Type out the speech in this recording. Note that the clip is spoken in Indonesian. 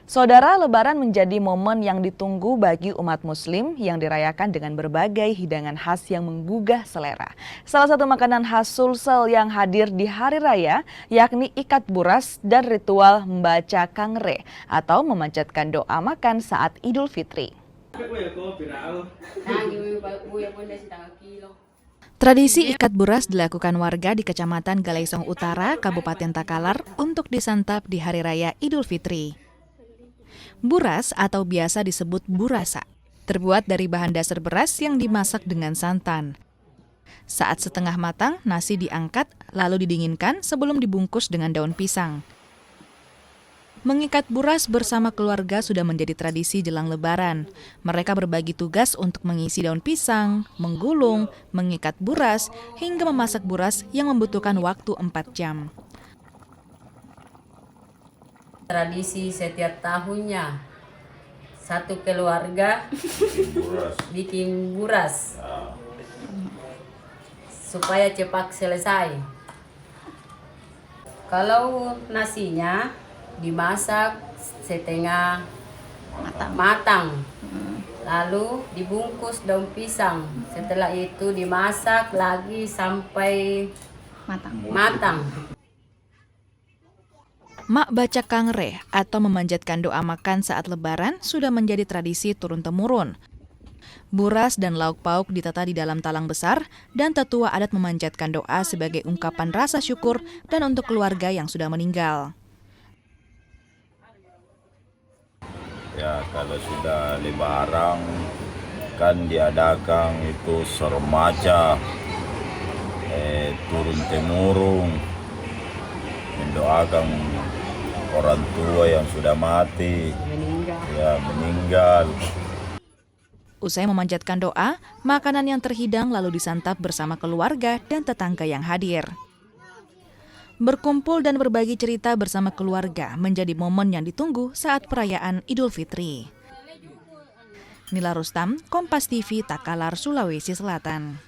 Saudara, Lebaran menjadi momen yang ditunggu bagi umat Muslim yang dirayakan dengan berbagai hidangan khas yang menggugah selera. Salah satu makanan khas Sulsel yang hadir di Hari Raya yakni ikat buras dan ritual membaca kangre atau memanjatkan doa makan saat Idul Fitri. Tradisi ikat buras dilakukan warga di Kecamatan Galeisong Utara, Kabupaten Takalar untuk disantap di Hari Raya Idul Fitri. Buras atau biasa disebut burasa, terbuat dari bahan dasar beras yang dimasak dengan santan. Saat setengah matang, nasi diangkat lalu didinginkan sebelum dibungkus dengan daun pisang. Mengikat buras bersama keluarga sudah menjadi tradisi jelang Lebaran. Mereka berbagi tugas untuk mengisi daun pisang, menggulung, mengikat buras, hingga memasak buras yang membutuhkan waktu 4 jam. Tradisi setiap tahunnya, satu keluarga bikin buras supaya cepat selesai. Kalau nasinya dimasak setengah matang, lalu dibungkus daun pisang. Setelah itu dimasak lagi sampai matang. Mak baca kangre atau memanjatkan doa makan saat Lebaran sudah menjadi tradisi turun-temurun. Buras dan lauk pauk ditata di dalam talang besar dan tetua adat memanjatkan doa sebagai ungkapan rasa syukur dan untuk keluarga yang sudah meninggal. Ya, kalau sudah Lebaran kan diadakan itu sermaca turun-temurun mendoakan orang tua yang sudah mati, meninggal. Usai memanjatkan doa, makanan yang terhidang lalu disantap bersama keluarga dan tetangga yang hadir. Berkumpul dan berbagi cerita bersama keluarga menjadi momen yang ditunggu saat perayaan Idul Fitri. Nila Rustam, Kompas TV, Takalar, Sulawesi Selatan.